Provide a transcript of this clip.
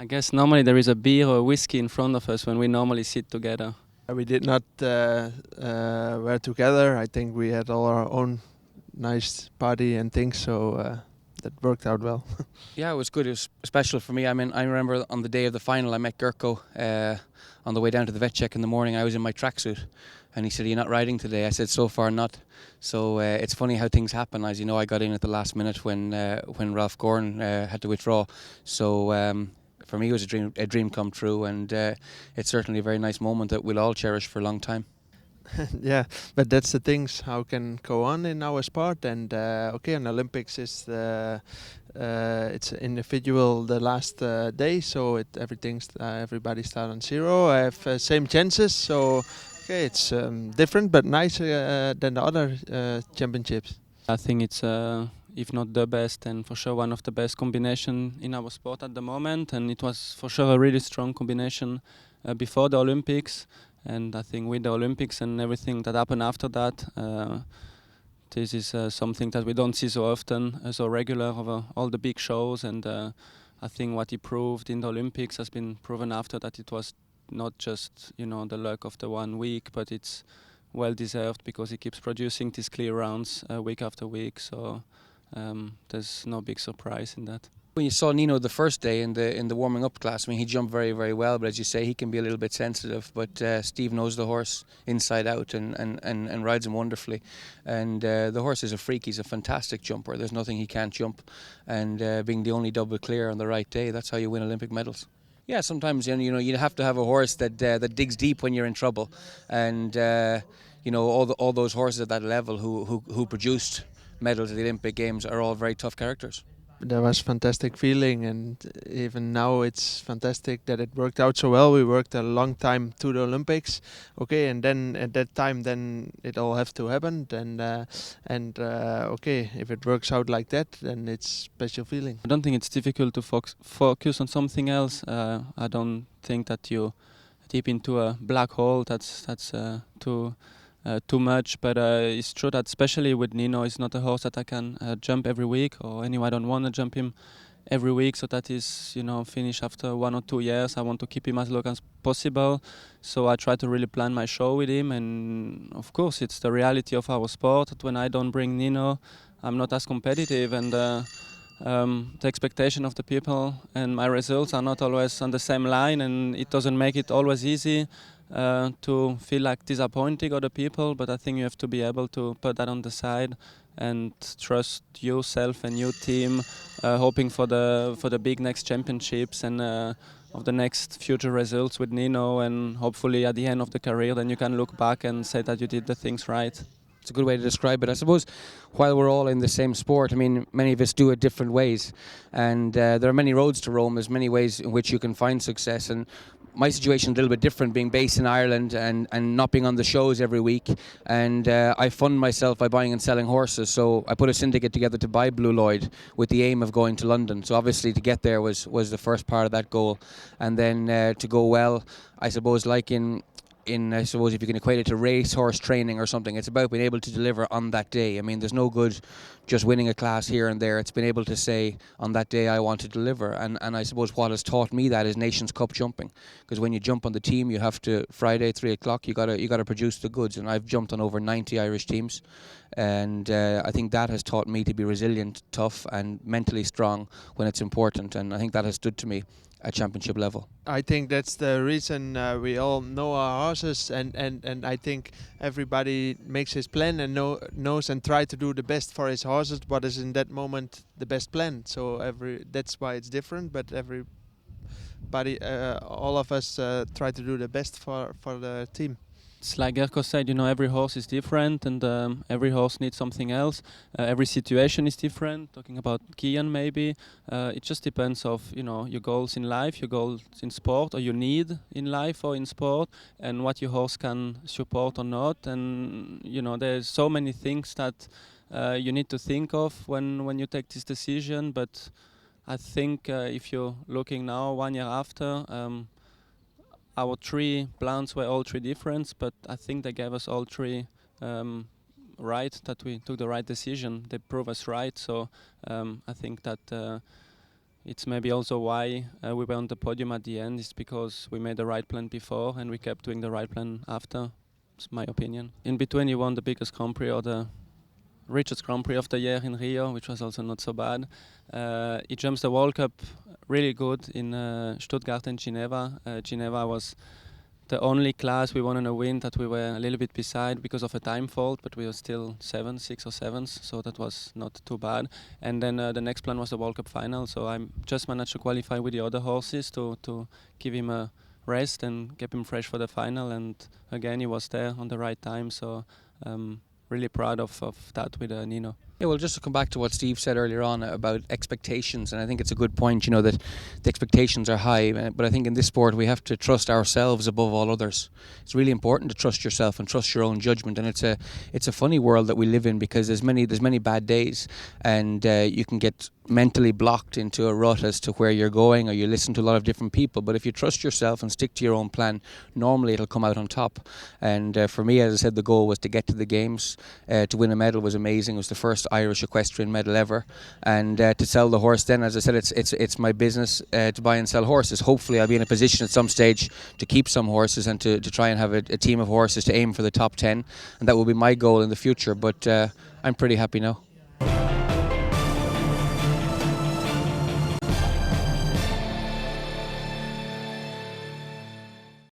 I guess normally there is a beer or whiskey in front of us when we normally sit together. We did not were together. I think we had all our own nice party and things, so that worked out well. Yeah, it was good. It was special for me. I mean, I remember on the day of the final, I met Gerco on the way down to the vet check in the morning. I was in my tracksuit, and he said, "Are you not riding today?" I said, "So far, not." So it's funny how things happen. As you know, I got in at the last minute when Ralph Goran had to withdraw. So for me, it was a dream come true, and it's certainly a very nice moment that we'll all cherish for a long time. Yeah, but that's the things how can go on in our sport, and okay, an Olympics is it's individual the last day, so everybody start on zero. I have same chances, so okay, it's different but nicer than the other championships. I think it's, if not the best, and for sure one of the best combination in our sport at the moment. And it was for sure a really strong combination before the Olympics. And I think with the Olympics and everything that happened after that, this is something that we don't see so often, so regular over all the big shows. And I think what he proved in the Olympics has been proven after that. It was not just the luck of the 1 week, but it's well deserved because he keeps producing these clear rounds week after week. So there's no big surprise in that. When you saw Nino the first day in the warming up class, I mean, he jumped very, very well, but as you say, he can be a little bit sensitive. But Steve knows the horse inside out and rides him wonderfully. And the horse is a freak. He's a fantastic jumper. There's nothing he can't jump. And being the only double clear on the right day, that's how you win Olympic medals. Yeah, sometimes you have to have a horse that digs deep when you're in trouble, and all those horses at that level who produced medals at the Olympic Games are all very tough characters. That was fantastic feeling, and even now it's fantastic that it worked out so well. We worked a long time to the Olympics, okay, and then at that time, then it all have to happen. And okay, if it works out like that, then it's special feeling. I don't think it's difficult to focus on something else. I don't think that you deep into a black hole. That's too much, but it's true that especially with Nino, it's not a horse that I can jump every week, or anyway, I don't want to jump him every week, so that is finish after 1 or 2 years. I want to keep him as long as possible, so I try to really plan my show with him. And of course it's the reality of our sport that when I don't bring Nino, I'm not as competitive, and the expectation of the people and my results are not always on the same line, and it doesn't make it always easy to feel like disappointing other people. But I think you have to be able to put that on the side and trust yourself and your team, hoping for the big next championships and of the next future results with Nino, and hopefully at the end of the career then you can look back and say that you did the things right. It's a good way to describe it. I suppose while we're all in the same sport, I mean, many of us do it different ways, and there are many roads to Rome. There's many ways in which you can find success, and my situation is a little bit different, being based in Ireland and not being on the shows every week. And I fund myself by buying and selling horses. So I put a syndicate together to buy Blue Lloyd with the aim of going to London. So obviously to get there was the first part of that goal. And then to go well, I suppose, like I suppose if you can equate it to racehorse training or something, it's about being able to deliver on that day. I mean, there's no good just winning a class here and there. It's been able to say on that day I want to deliver, and I suppose what has taught me that is Nations Cup jumping, because when you jump on the team, you have to Friday 3 o'clock you gotta produce the goods, and I've jumped on over 90 Irish teams, and I think that has taught me to be resilient, tough, and mentally strong when it's important, and I think that has stood to me at championship level. I think that's the reason we all know our horses, and I think everybody makes his plan and knows and try to do the best for his horses, what is in that moment the best plan. So that's why it's different, but everybody, all of us try to do the best for the team. It's like Gerco said, every horse is different, and every horse needs something else. Every situation is different. Talking about Cian, maybe it just depends of your goals in life, your goals in sport, or your need in life or in sport, and what your horse can support or not. And there's so many things that you need to think of when you take this decision. But I think if you're looking now 1 year after. Our 3 plans were all 3 different, but I think they gave us all 3 that we took the right decision. They proved us right, so I think that it's maybe also why we were on the podium at the end, is because we made the right plan before and we kept doing the right plan after. It's my opinion. In between, he won the biggest Grand Prix, or the richest Grand Prix of the year in Rio, which was also not so bad. He jumps the World Cup really good in Stuttgart and Geneva. Geneva was the only class we wanted to win that we were a little bit beside because of a time fault, but we were still 6 or 7s, so that was not too bad. And then the next plan was the World Cup final, so I just managed to qualify with the other horses to give him a rest and get him fresh for the final. And again, he was there on the right time, so really proud of that with Nino. Yeah, well, just to come back to what Steve said earlier on about expectations, and I think it's a good point, that the expectations are high, but I think in this sport we have to trust ourselves above all others. It's really important to trust yourself and trust your own judgment, and it's a funny world that we live in, because there's many bad days, and you can get mentally blocked into a rut as to where you're going, or you listen to a lot of different people. But if you trust yourself and stick to your own plan, normally it'll come out on top. And for me, as I said, the goal was to get to the games. To win a medal was amazing. It was the first Irish equestrian medal ever, and to sell the horse, then, as I said, it's my business to buy and sell horses. Hopefully I'll be in a position at some stage to keep some horses and to try and have a team of horses to aim for the top 10, and that will be my goal in the future. But I'm pretty happy now.